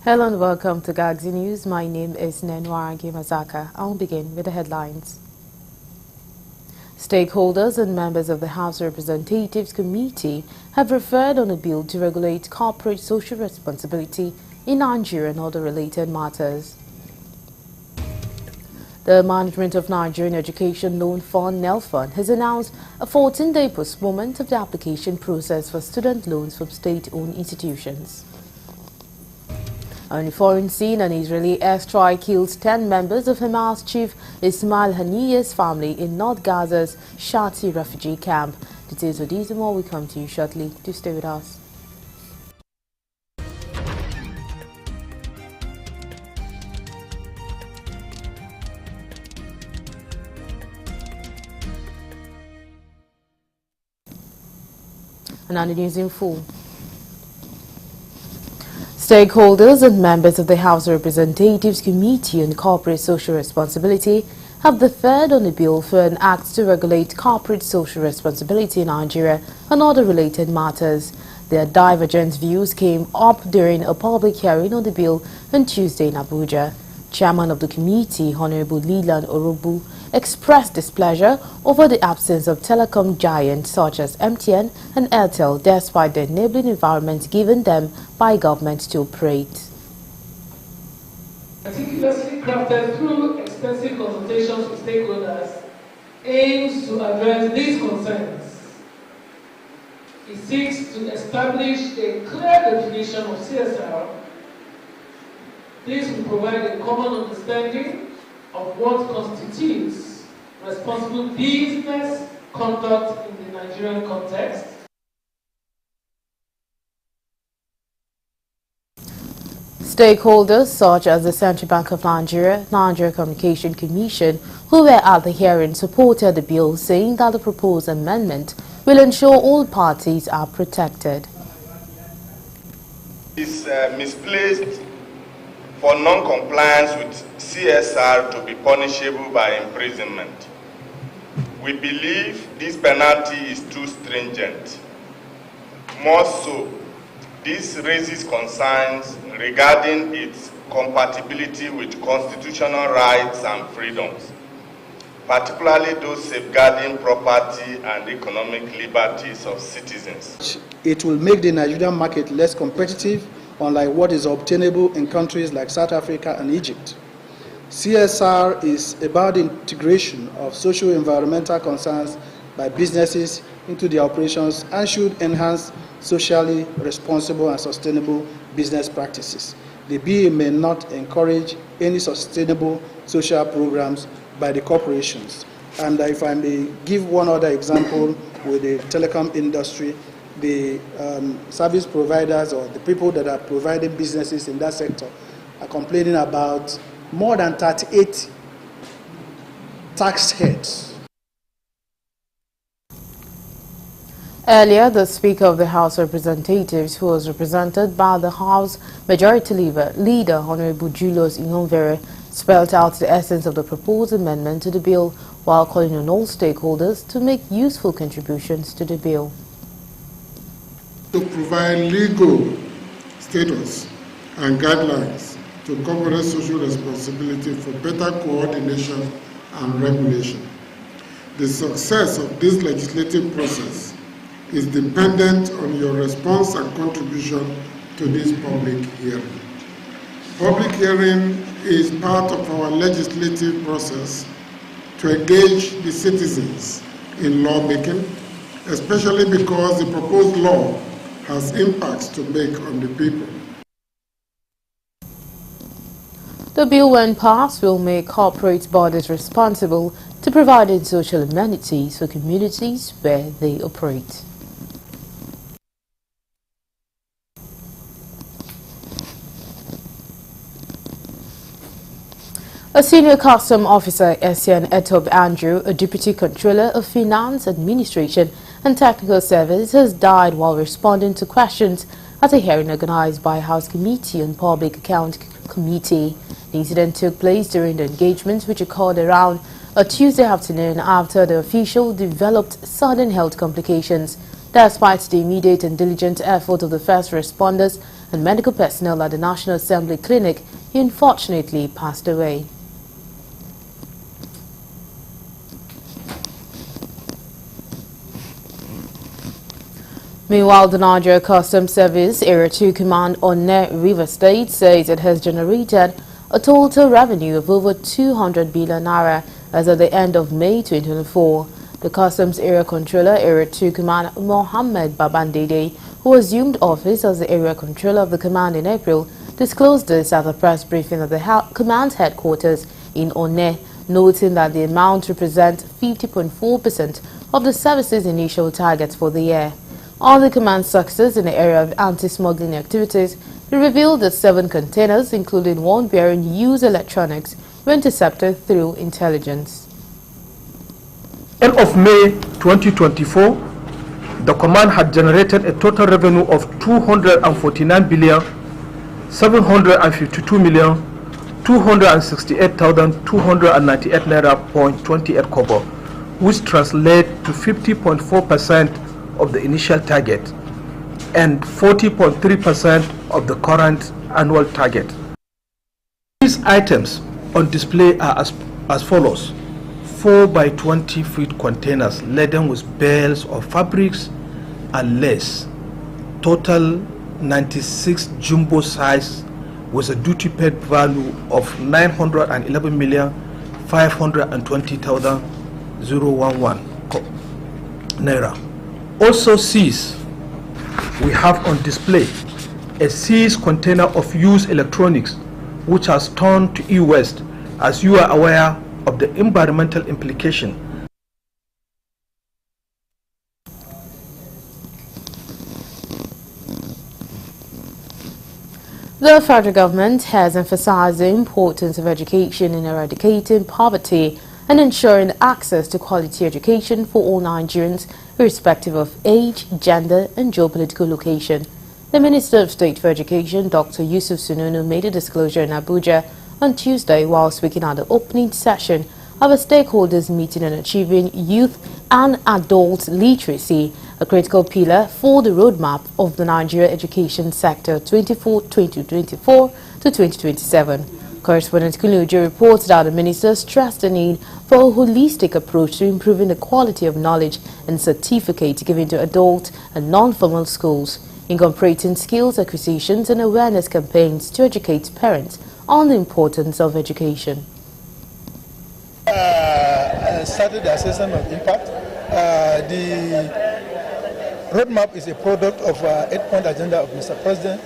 Hello and welcome to Gagzi News. My name is Nenwara Gimazaka. I'll begin with the headlines. Stakeholders and members of the House of Representatives Committee have referred on a bill to regulate corporate social responsibility in Nigeria and other related matters. The Management of Nigerian Education Loan Fund (NELFund) has announced a 14-day postponement of the application process for student loans from state-owned institutions. On the foreign scene, an Israeli airstrike kills 10 members of Hamas chief Ismail Haniyeh's family in North Gaza's Shati refugee camp. Details of these and more will come to you shortly. Do stay with us. And now the news in full. Stakeholders and members of the House of Representatives Committee on Corporate Social Responsibility have deferred on a bill for an act to regulate corporate social responsibility in Nigeria and other related matters. Their divergent views came up during a public hearing on the bill on Tuesday in Abuja. Chairman of the committee, Honorable Leland Orobu, expressed displeasure over the absence of telecom giants such as MTN and Airtel despite the enabling environment given them by government to operate. Meticulously crafted through extensive consultations with stakeholders, aims to address these concerns. It seeks to establish a clear definition of CSR. This will provide a common understanding of what constitutes responsible business conduct in the Nigerian context. Stakeholders such as the Central Bank of Nigeria, Nigeria Communication Commission, who were at the hearing, supported the bill, saying that the proposed amendment will ensure all parties are protected. It's misplaced for non-compliance with CSR to be punishable by imprisonment. We believe this penalty is too stringent. More so, this raises concerns regarding its compatibility with constitutional rights and freedoms, particularly those safeguarding property and economic liberties of citizens. It will make the Nigerian market less competitive, unlike what is obtainable in countries like South Africa and Egypt. CSR is about the integration of social environmental concerns by businesses into their operations and should enhance socially responsible and sustainable business practices. The bill may not encourage any sustainable social programs by the corporations. And if I may give one other example with the telecom industry, the service providers or the people that are providing businesses in that sector are complaining about more than 38 tax heads. Earlier, the Speaker of the House of Representatives, who was represented by the House Majority Leader Honorable Julius Ihonvere, spelled out the essence of the proposed amendment to the bill while calling on all stakeholders to make useful contributions to the bill. To provide legal status and guidelines to corporate social responsibility for better coordination and regulation. The success of this legislative process is dependent on your response and contribution to this public hearing. Public hearing is part of our legislative process to engage the citizens in lawmaking, especially because the proposed law has impacts to make on the people. The bill, when passed, will make corporate bodies responsible to providing social amenities for communities where they operate. A senior custom officer, Essien Etob Andrew, a deputy controller of finance, administration and technical service, has died while responding to questions at a hearing organized by House Committee on Public Account Committee. The incident took place during the engagement, which occurred around a Tuesday afternoon after the official developed sudden health complications. Despite the immediate and diligent effort of the first responders and medical personnel at the National Assembly Clinic, he unfortunately passed away. Meanwhile, the Nigeria Customs Service Area 2 Command on River State says it has generated a total revenue of over 200 billion naira as of the end of May 2024. The Customs Area Controller, Area 2 Command Mohammed Babandede, who assumed office as the Area Controller of the Command in April, disclosed this at a press briefing at the Command's headquarters in Onne, noting that the amount represents 50.4% of the service's initial targets for the year. On the Command's success in the area of anti-smuggling activities, he revealed that 7 containers, including one bearing used electronics, were intercepted through intelligence. End of May 2024, the Command had generated a total revenue of 249 billion 752 million 268,298 naira .28 kobo, which translates to 50.4% of the initial target and 40.3% of the current annual target. These items on display are as follows: 4 by 20 feet containers laden with bales of fabrics and lace, total 96 jumbo size with a duty paid value of 911,520,011 naira. Also seized, we have on display a seized container of used electronics which has turned to e-waste, as you are aware of the environmental implication. The federal government has emphasized the importance of education in eradicating poverty and ensuring access to quality education for all Nigerians, irrespective of age, gender, and geopolitical location. The Minister of State for Education, Dr. Yusuf Sununu, made a disclosure in Abuja on Tuesday while speaking at the opening session of a stakeholders meeting on achieving youth and adult literacy, a critical pillar for the roadmap of the Nigeria education sector 2024 to 2027. Correspondent Kulujo reports that the minister stressed the need for a holistic approach to improving the quality of knowledge and certificates given to adult and non-formal schools, incorporating skills acquisitions and awareness campaigns to educate parents on the importance of education. I started the assessment of impact. The roadmap is a product of an 8-point agenda of Mr. President,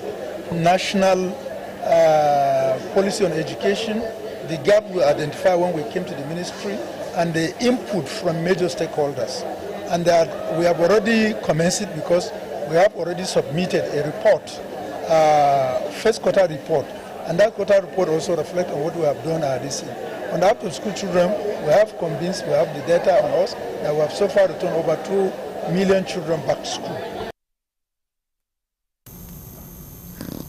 national policy on education, the gap we identified when we came to the ministry, and the input from major stakeholders. And that we have already commenced it because we have already submitted a report, first quarter report, and that quarter report also reflects on what we have done this year. On the after-school children, we have convinced, we have the data on us, that we have so far returned over 2 million children back to school.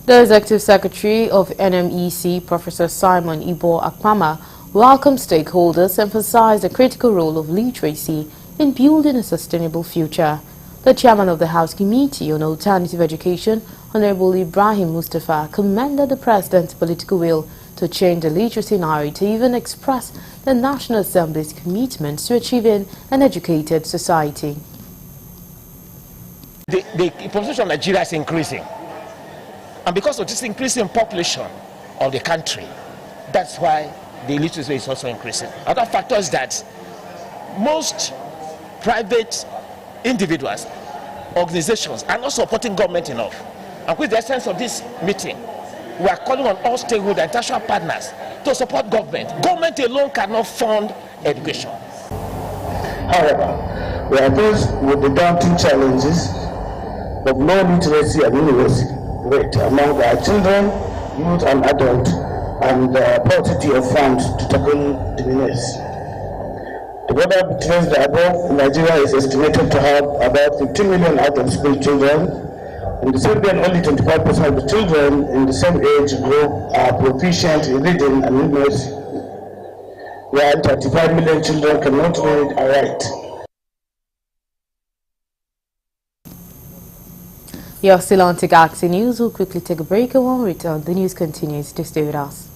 The Executive Secretary of NMEC, Professor Simon Ibo Akpama, welcomed stakeholders, emphasized the critical role of literacy in building a sustainable future. The chairman of the House Committee on Alternative Education, Honorable Ibrahim Mustafa, commended the President's political will to change the literacy narrative and express the National Assembly's commitment to achieving an educated society. The population of Nigeria is increasing. And because of this increasing population of the country, that's why the literacy is also increasing. Other factor is that most private individuals, organizations are not supporting government enough. And with the essence of this meeting, we are calling on all stakeholders, international partners to support government. Government alone cannot fund education. However, we are faced with the daunting challenges of low literacy and illiteracy rate among our children, youth and adults, and the paucity of funds to tackle the menace. Together between the above, Nigeria is estimated to have about 15 million out-of-school children. In the same way, only 25% of the children in the same age group are proficient in reading and numeracy, while 35 million children cannot read or write. You're still on to Galaxy News. We'll quickly take a break and when we return, the news continues. To stay with us.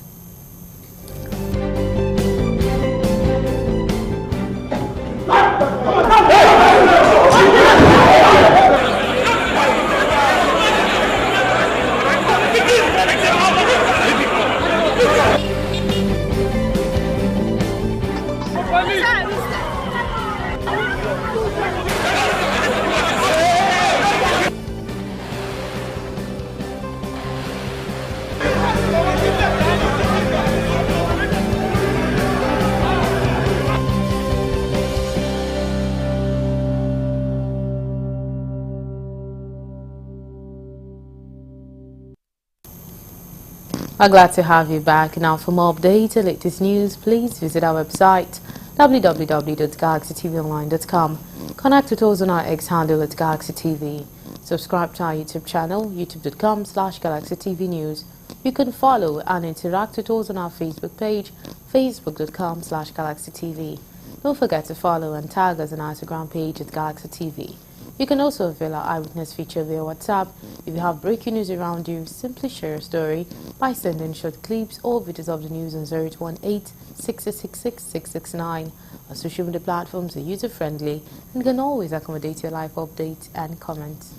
I'm glad to have you back. Now, for more updates and latest news, please visit our website www.galaxytvonline.com. Connect with us on our X handle at Galaxy TV. Subscribe to our YouTube channel, youtube.com/GalaxyTVNews. You can follow and interact with us on our Facebook page, facebook.com/GalaxyTV. Don't forget to follow and tag us on our Instagram page at Galaxy TV. You can also avail our eyewitness feature via WhatsApp. If you have breaking news around you, simply share a story by sending short clips or videos of the news on 0818-666-669. Our social media platforms are user-friendly and can always accommodate your live updates and comments.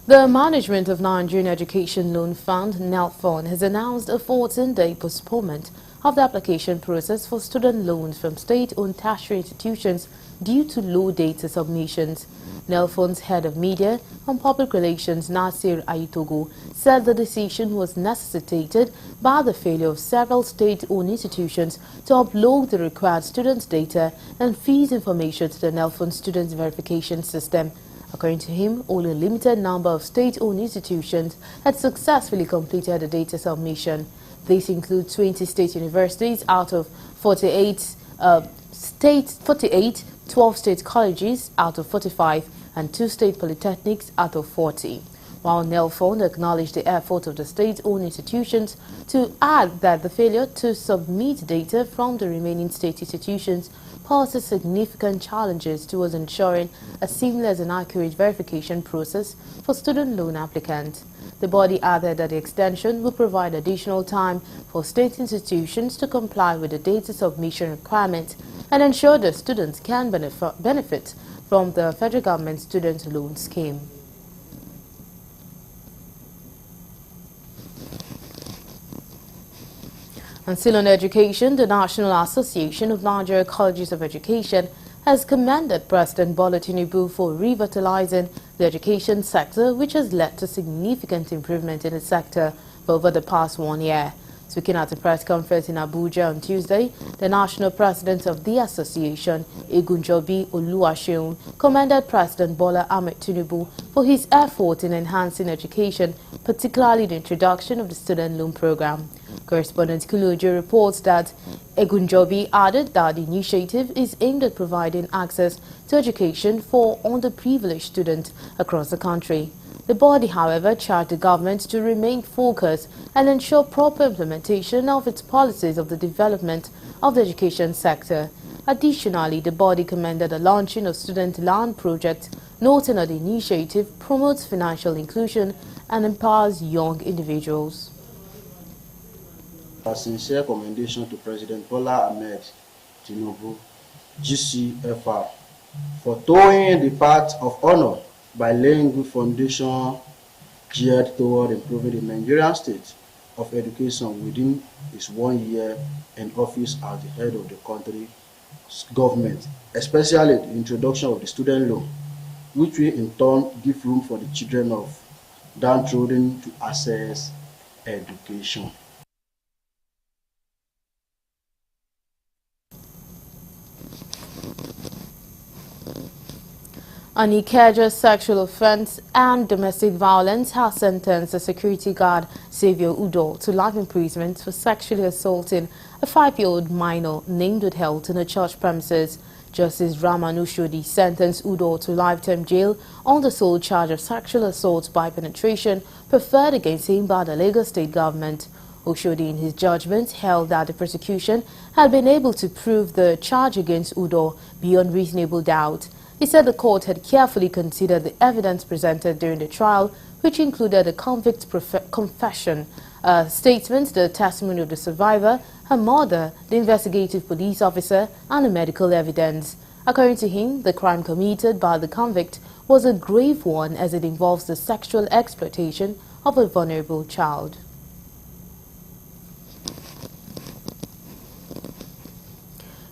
The management of Nigerian Education Loan Fund, NELFON, has announced a 14-day postponement of the application process for student loans from state-owned tertiary institutions due to low data submissions. NELFON's head of media and public relations, Nasir Ayitogo, said the decision was necessitated by the failure of several state-owned institutions to upload the required students' data and fees information to the NELFON students' verification system. According to him, only a limited number of state-owned institutions had successfully completed the data submission. These include 20 state universities out of 48, 12 state colleges out of 45, and 2 state polytechnics out of 40. While NELFON acknowledged the effort of the state-owned institutions, to add that the failure to submit data from the remaining state institutions poses significant challenges towards ensuring a seamless and accurate verification process for student loan applicants. The body added that the extension will provide additional time for state institutions to comply with the data submission requirement and ensure that students can benefit from the federal government student loan scheme. And still on education, the National Association of Nigeria Colleges of Education has commended President Bola Tinubu for revitalizing the education sector, which has led to significant improvement in the sector over the past 1 year. Speaking at a press conference in Abuja on Tuesday, the national president of the association, Egunjobi Oluwaseun, commended President Bola Ahmed Tinubu for his effort in enhancing education, particularly the introduction of the student loan program. Correspondent Kulujo reports that Egunjobi added that the initiative is aimed at providing access to education for underprivileged students across the country. The body, however, charged the government to remain focused and ensure proper implementation of its policies of the development of the education sector. Additionally, the body commended the launching of Student Land Project, noting that the initiative promotes financial inclusion and empowers young individuals. A sincere commendation to President Bola Ahmed Tinubu, GCFR, for towing the path of honor by laying good foundation geared toward improving the Nigerian state of education within his 1 year in office as the head of the country's government, especially the introduction of the student loan, which will in turn give room for the children of downtrodden to access education. An Ikeja sexual offense and domestic violence has sentenced the security guard Xavier Udo to life imprisonment for sexually assaulting a 5-year-old minor named withheld in a church premises. Justice Ramanushodi sentenced Udo to lifetime jail on the sole charge of sexual assault by penetration preferred against him by the Lagos state government. Oshodi, in his judgment, held that the prosecution had been able to prove the charge against Udoh beyond reasonable doubt. He said the court had carefully considered the evidence presented during the trial, which included a convict's confession, a statement, the testimony of the survivor, her mother, the investigative police officer, and the medical evidence. According to him, the crime committed by the convict was a grave one as it involves the sexual exploitation of a vulnerable child.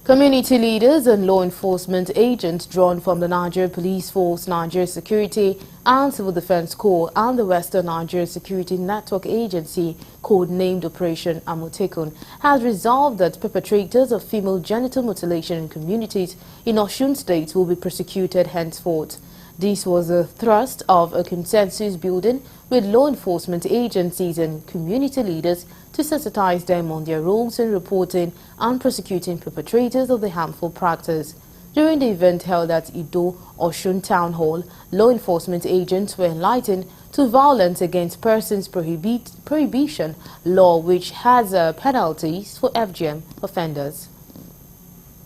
Community leaders and law enforcement agents drawn from the Nigeria Police Force, Nigeria Security and Civil Defense Corps and the Western Nigeria Security Network Agency, codenamed Operation Amotekun, has resolved that perpetrators of female genital mutilation in communities in Osun State will be prosecuted henceforth. This was the thrust of a consensus building with law enforcement agencies and community leaders to sensitize them on their roles in reporting and prosecuting perpetrators of the harmful practice. During the event held at Ido Osun Town Hall, law enforcement agents were enlightened to violence against persons prohibition law, which has penalties for FGM offenders.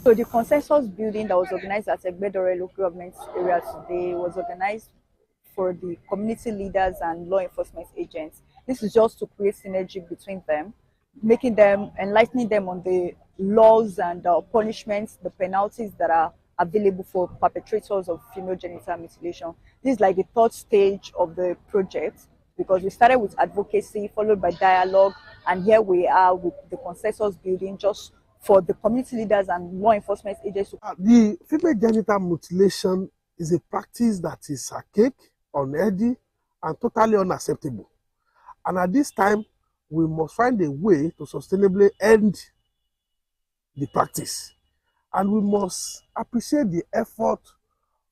So the consensus building that was organized at Egbedore local government area today was organized for the community leaders and law enforcement agents. This is just to create synergy between them, enlightening them on the laws and punishments, the penalties that are available for perpetrators of female genital mutilation. This is like the third stage of the project, because we started with advocacy, followed by dialogue, and here we are with the consensus building just for the community leaders and law enforcement agents. The female genital mutilation is a practice that is archaic, unhealthy, and totally unacceptable. And at this time, we must find a way to sustainably end the practice. And we must appreciate the effort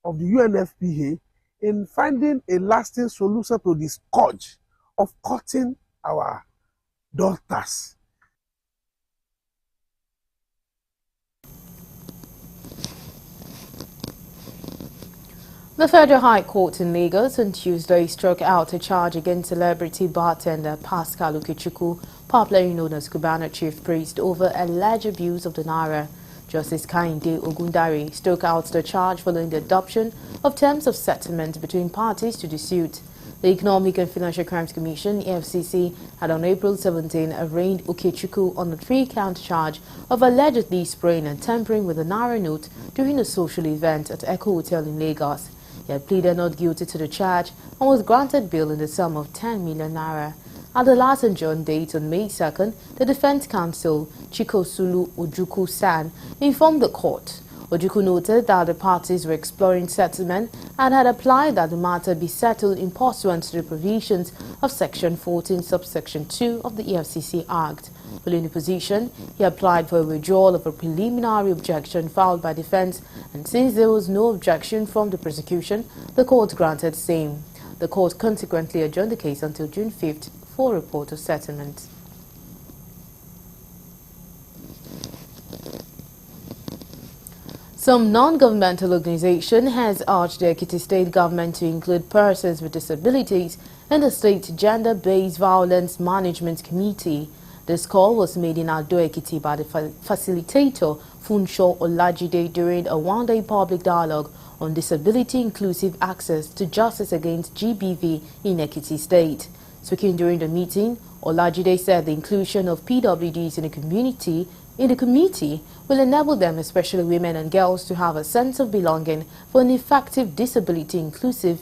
of the UNFPA in finding a lasting solution to the scourge of cutting our daughters. The Federal High Court in Lagos on Tuesday struck out a charge against celebrity bartender Pascal Okechukwu, popularly known as Cubana Chief Priest, over alleged abuse of the Naira. Justice Kainde Ogundare struck out the charge following the adoption of terms of settlement between parties to the suit. The Economic and Financial Crimes Commission, EFCC, had on April 17 arraigned Okechukwu on a 3-count charge of allegedly spraying and tampering with a Naira note during a social event at Echo Hotel in Lagos. He had pleaded not guilty to the charge and was granted bail in the sum of 10 million naira. At the last adjourned date on May 2nd, the defense counsel, Chikosulu Ojukwu San, informed the court. Ojukwu noted that the parties were exploring settlement and had applied that the matter be settled in pursuant to the provisions of Section 14, subsection 2 of the EFCC Act. Following the position, he applied for a withdrawal of a preliminary objection filed by defense, and since there was no objection from the prosecution, the court granted same. The court consequently adjourned the case until June 5th for a report of settlement. Some non-governmental organization has urged the Ekiti State government to include persons with disabilities in the state Gender-Based Violence Management Committee. This call was made in Ado Ekiti by the facilitator Funsho Olajide during a one-day public dialogue on disability inclusive access to justice against GBV in Ekiti State. Speaking during the meeting, Olajide said the inclusion of PWDs in the committee will enable them, especially women and girls, to have a sense of belonging for an effective disability inclusive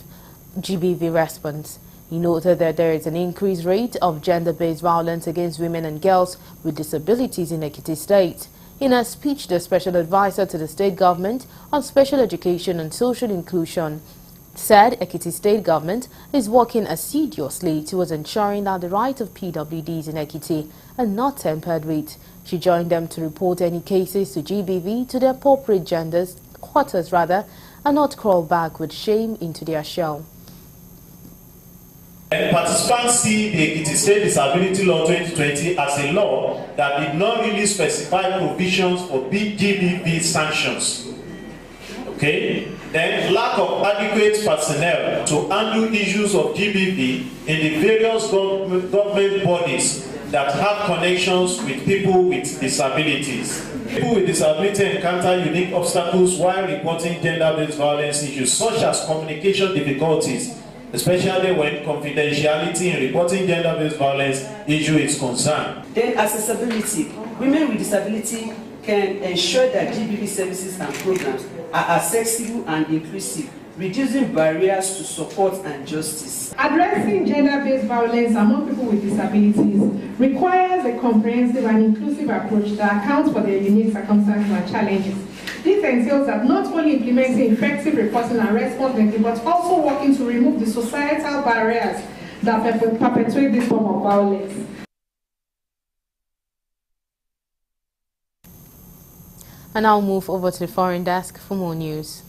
GBV response. He noted that there is an increased rate of gender-based violence against women and girls with disabilities in Ekiti State. In a speech, the special advisor to the state government on special education and social inclusion said Ekiti State government is working assiduously towards ensuring that the rights of PWDs in Ekiti are not tampered with. She joined them to report any cases to GBV to the appropriate quarters and not crawl back with shame into their shell. Participants see the Ekiti State Disability Law 2020 as a law that did not really specify provisions for GBV sanctions. Okay? Then lack of adequate personnel to handle issues of GBV in the various government bodies that have connections with people with disabilities. People with disability encounter unique obstacles while reporting gender-based violence issues, such as communication difficulties, especially when confidentiality in reporting gender-based violence issue is concerned. Then accessibility. Women with disability can ensure that GBV services and programs are accessible and inclusive, reducing barriers to support and justice. Addressing gender-based violence among people with disabilities requires a comprehensive and inclusive approach that accounts for their unique circumstances and challenges. This entails that not only implementing effective reporting and response making, but also working to remove the societal barriers that perpetuate this form of violence. And I'll move over to the foreign desk for more news.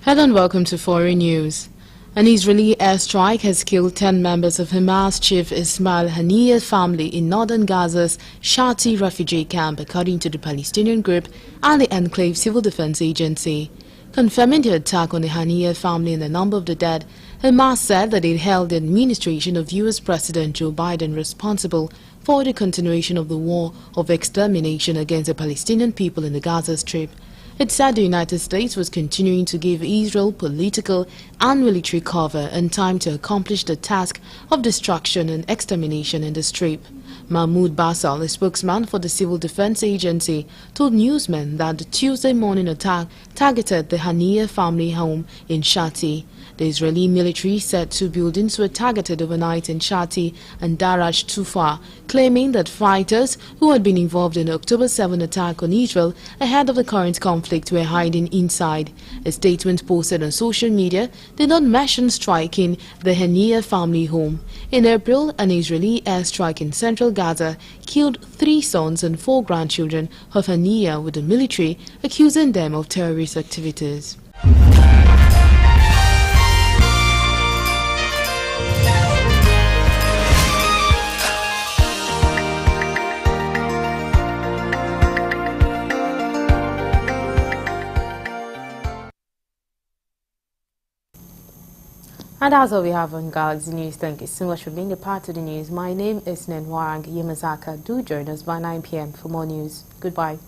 Hello and welcome to Foreign News. An Israeli airstrike has killed 10 members of Hamas chief Ismail Haniyeh family in northern Gaza's Shati refugee camp, according to the Palestinian group and the Enclave Civil Defense Agency. Confirming the attack on the Haniyeh family and the number of the dead, Hamas said that it held the administration of U.S. President Joe Biden responsible for the continuation of the war of extermination against the Palestinian people in the Gaza Strip. It said the United States was continuing to give Israel political and military cover and time to accomplish the task of destruction and extermination in the Strip. Mahmoud Basal, a spokesman for the Civil Defense Agency, told newsmen that the Tuesday morning attack targeted the Haniyeh family home in Shati. The Israeli military said 2 buildings were targeted overnight in Shati and Daraj Tufa, claiming that fighters who had been involved in the October 7 attack on Israel ahead of the current conflict were hiding inside. A statement posted on social media did not mention striking the Haniyeh family home. In April, an Israeli airstrike in central Gaza killed 3 sons and 4 grandchildren of Haniyeh, with the military accusing them of terrorist activities. And that's all we have on Galaxy News. Thank you so much for being a part of the news. My name is Nenwarang Yamazaka. Do join us by 9 p.m. for more news. Goodbye.